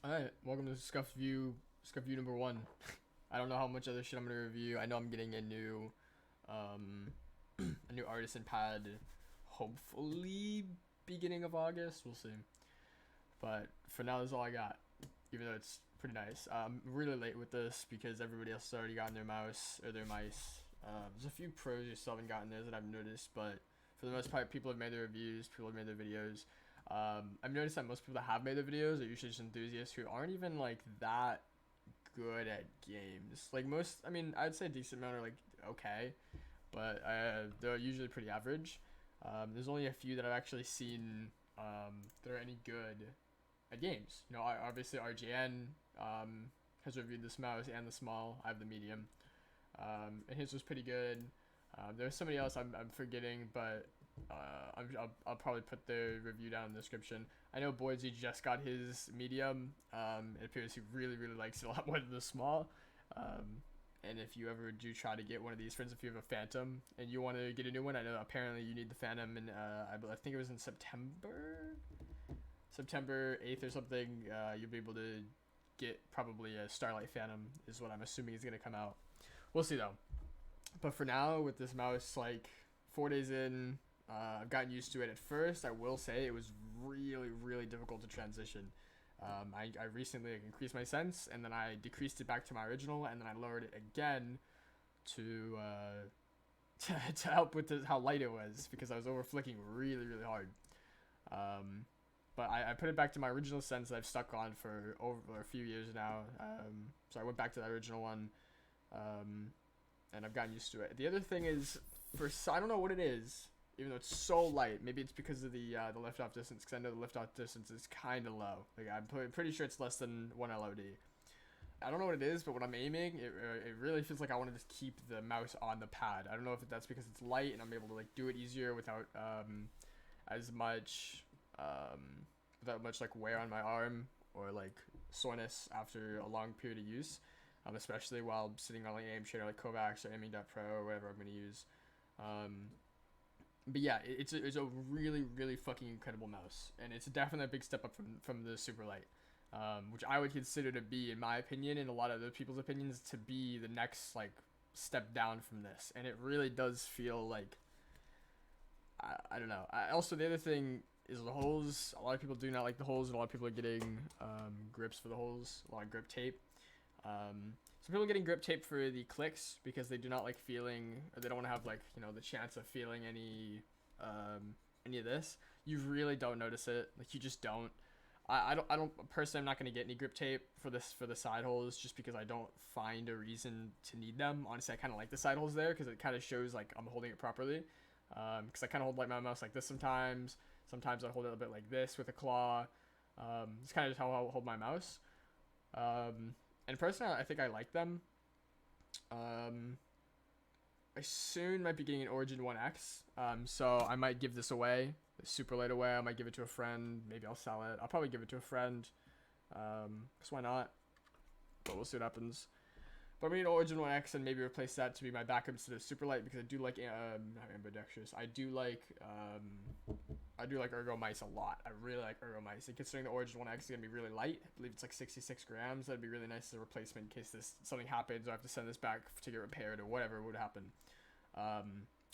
Alright, welcome to Scuffed View number one. I don't know how much other shit I'm gonna review. I know I'm getting a new, a new artisan pad, hopefully beginning of August. We'll see. But for now, that's all I got. Even though it's pretty nice. I'm really late with this because everybody else has already gotten their mouse or their mice. There's a few pros who still haven't gotten theirs that I've noticed, but for the most part, people have made their reviews. People have made their videos. I've noticed that most people that have made their videos are usually just enthusiasts who aren't even like that good at games. Like most, I mean, I'd say a decent amount are like okay, but they're usually pretty average. There's only a few that I've actually seen that are any good at games. You know, obviously RGN has reviewed this mouse and the small. I have the medium, and his was pretty good. There's somebody else I'm forgetting, but I'll probably put the review down in the description. I know Boydzy just got his medium. It appears he really likes it a lot more than the small. And if you ever do try to get one of these, friends, if you have a Phantom and you want to get a new one, I know apparently you need the Phantom, and I think it was in September 8th or something. You'll be able to get probably a Starlight Phantom is what I'm assuming is gonna come out. We'll see though. But for now, with this mouse, like 4 days in, I've gotten used to it. At first, I will say it was really difficult to transition. I recently increased my sense, and then I decreased it back to my original, and then I lowered it again to to help with how light it was because I was over flicking really hard. But I put it back to my original sense that I've stuck on for over a few years now. So I went back to that original one, and I've gotten used to it. The other thing is, I don't know what it is, even though it's so light. Maybe it's because of the lift off distance, because I know the lift off distance is kind of low. Like I'm pretty sure it's less than 1 LOD. I don't know what it is, but when I'm aiming, it really feels like I want to just keep the mouse on the pad. I don't know if that's because it's light and I'm able to like do it easier without as much like wear on my arm or like soreness after a long period of use. Especially while sitting on like aim shader like Kovacs or aiming.pro or whatever I'm gonna use. But yeah, it's a really fucking incredible mouse, and it's definitely a big step up from the Superlight, which I would consider to be, in my opinion, and a lot of other people's opinions, to be the next like step down from this, and it really does feel like I don't know. Also, the other thing is the holes. A lot of people do not like the holes, and a lot of people are getting grips for the holes, a lot of grip tape. Some people are getting grip tape for the clicks because they do not like feeling, or they don't want to have like the chance of feeling any of this. You really don't notice it, like you just don't. I don't personally. I'm not gonna get any grip tape for the side holes just because I don't find a reason to need them. Honestly, I kind of like the side holes there because it kind of shows like I'm holding it properly. Because I kind of hold like my mouse like this sometimes. Sometimes I hold it a bit like this with a claw. It's kind of just how I hold my mouse. And personally, I think I like them. I soon might be getting an Origin 1X. So I might give this away, super light away. I might give it to a friend. Maybe I'll sell it. I'll probably give it to a friend. Cause why not? But we'll see what happens. But I'm gonna get Origin 1X and maybe replace that to be my backup instead of super light because I do like not ambidextrous. I do like ergo mice a lot. I really like ergo mice. And considering the Origin 1X is gonna be really light, I believe it's like 66 grams. That'd be really nice as a replacement in case something happens or I have to send this back to get repaired or whatever would happen.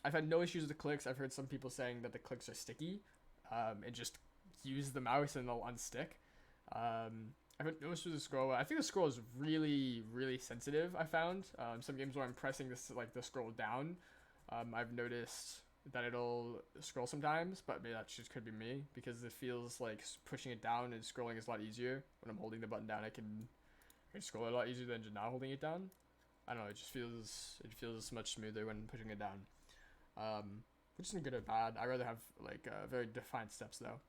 I've had no issues with the clicks. I've heard some people saying that the clicks are sticky, and just use the mouse and they'll unstick. I've had no issues with the scroll. I think the scroll is really sensitive. I found some games where I'm pressing this like the scroll down, I've noticed that it'll scroll sometimes, but maybe that just could be me because it feels like pushing it down and scrolling is a lot easier when I'm holding the button down. I can scroll it a lot easier than just not holding it down. I don't know. It feels much smoother when pushing it down, which isn't good or bad. I rather have like very defined steps though.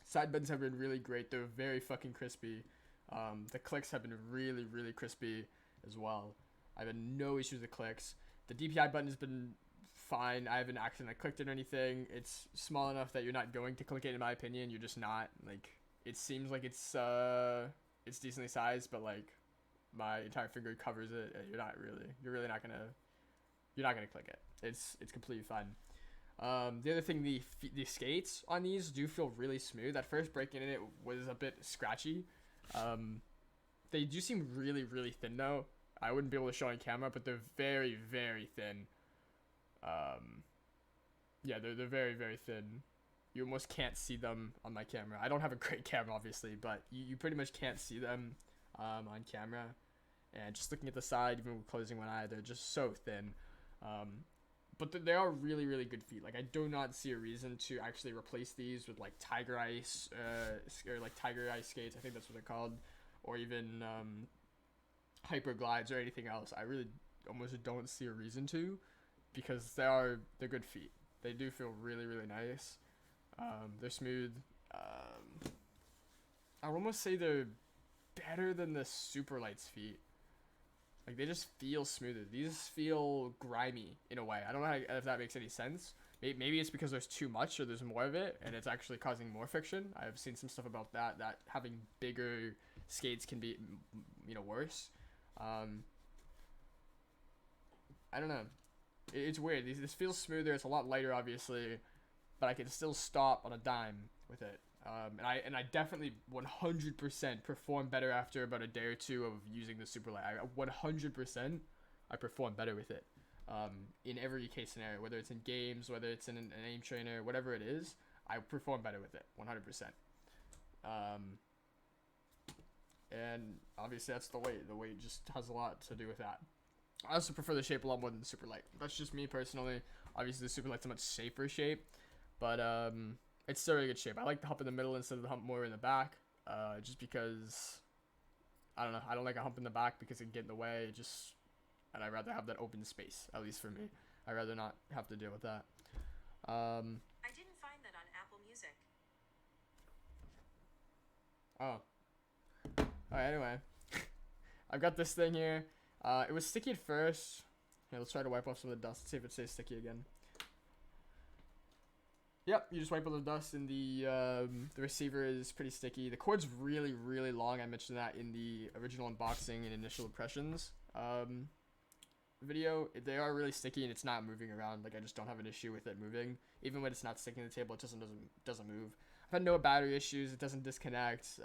Side buttons have been really great. They're very fucking crispy. The clicks have been really crispy as well. I've had no issues with clicks. The DPI button has been fine. I haven't accidentally clicked it or anything. It's small enough that you're not going to click it, in my opinion. You're just not. Like, it seems like it's decently sized, but like my entire finger covers it. You're not gonna click it. It's completely fine. The other thing, the skates on these do feel really smooth. At first breaking in it was a bit scratchy, They do seem really, really thin though. I wouldn't be able to show on camera, but they're very, very thin. Yeah, they're very, very thin. You almost can't see them on my camera. I don't have a great camera, obviously, but you pretty much can't see them on camera. And just looking at the side, even with closing one eye, they're just so thin. But they are really, really good feet. Like, I do not see a reason to actually replace these with, like, Tiger Ice, or, like, Tiger Ice skates. I think that's what they're called. Or even Hyper Glides or anything else. I really almost don't see a reason to, because they're good feet. They do feel really, really nice. They're smooth. I would almost say they're better than the Superlight's feet. Like, they just feel smoother. These feel grimy in a way. I don't know if that makes any sense. Maybe it's because there's too much or there's more of it, and it's actually causing more friction. I've seen some stuff about that having bigger skates can be, worse. I don't know. It's weird. This feels smoother. It's a lot lighter, obviously, but I can still stop on a dime with it. And I definitely 100% perform better after about a day or two of using the Superlight. 100% I perform better with it. In every case scenario, whether it's in games, whether it's in an aim trainer, whatever it is, I perform better with it, 100%. And obviously that's the weight. The weight just has a lot to do with that. I also prefer the shape a lot more than the Superlight. That's just me personally. Obviously the Superlight's a much safer shape, but it's still a really good shape. I like the hump in the middle instead of the hump more in the back, just because, I don't know, I don't like a hump in the back because it can get in the way, and I'd rather have that open space, at least for me. I'd rather not have to deal with that. I didn't find that on Apple Music. Oh. Alright, anyway. I've got this thing here. It was sticky at first. Here, let's try to wipe off some of the dust. See if it stays sticky again. Yep, you just wipe off the dust, and the receiver is pretty sticky. The cord's really, really long. I mentioned that in the original unboxing and initial impressions video. They are really sticky, and it's not moving around. Like, I just don't have an issue with it moving. Even when it's not sticking to the table, it doesn't move. I've had no battery issues. It doesn't disconnect.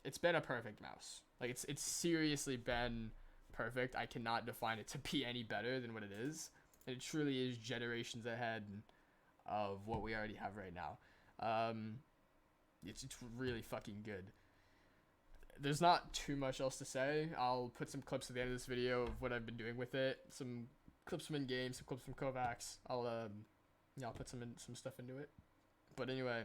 It's been a perfect mouse. Like, it's seriously been perfect. I cannot define it to be any better than what it is. And it truly is generations ahead of what we already have right now. It's really fucking good. There's not too much else to say. I'll put some clips at the end of this video of what I've been doing with it. Some clips from in-game, some clips from Kovacs. I'll put some stuff into it. But anyway,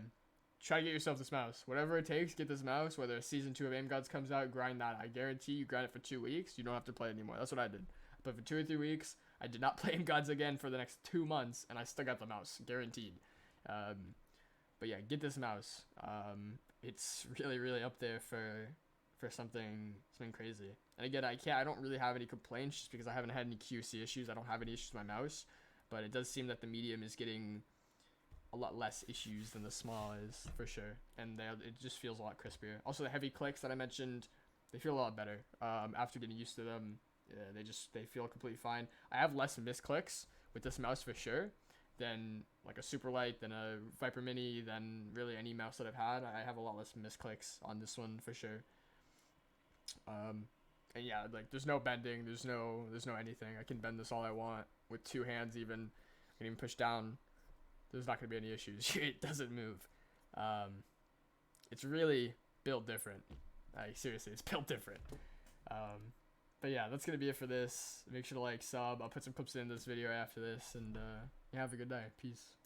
try to get yourself this mouse. Whatever it takes, get this mouse. Whether season 2 of Aim Gods comes out, grind that. I guarantee you grind it for 2 weeks. You don't have to play it anymore. That's what I did. But for 2 or 3 weeks, I did not play Aim Gods again for the next 2 months, and I still got the mouse, guaranteed. But yeah, get this mouse. It's really, really up there for something crazy. And again, I don't really have any complaints just because I haven't had any QC issues. I don't have any issues with my mouse, but it does seem that the medium is getting a lot less issues than the small is, for sure. And it just feels a lot crispier. Also, the heavy clicks that I mentioned, they feel a lot better. After getting used to them, they feel completely fine. I have less misclicks with this mouse for sure than like a Superlight, than a Viper Mini, than really any mouse that I've had. I have a lot less misclicks on this one for sure. And yeah, like there's no bending, there's no anything. I can bend this all I want with 2 hands even. I can even push down. There's not gonna be any issues. It doesn't move. It's really built different. Like, seriously, it's built different. But yeah, that's gonna be it for this. Make sure to like, sub. I'll put some clips in this video after this, and yeah, have a good day. Peace.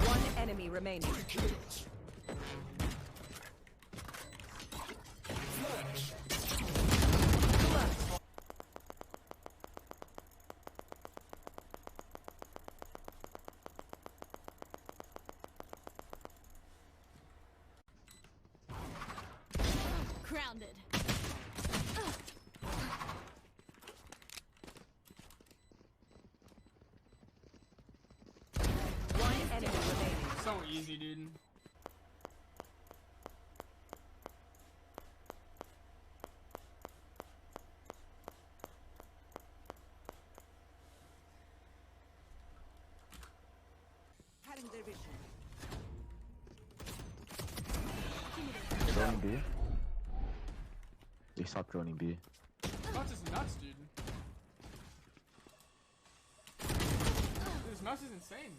One enemy remaining. Grounded. One enemy remaining. So easy, dude. droning B. They stopped droning B. Mouse is nuts, dude. This mouse is insane.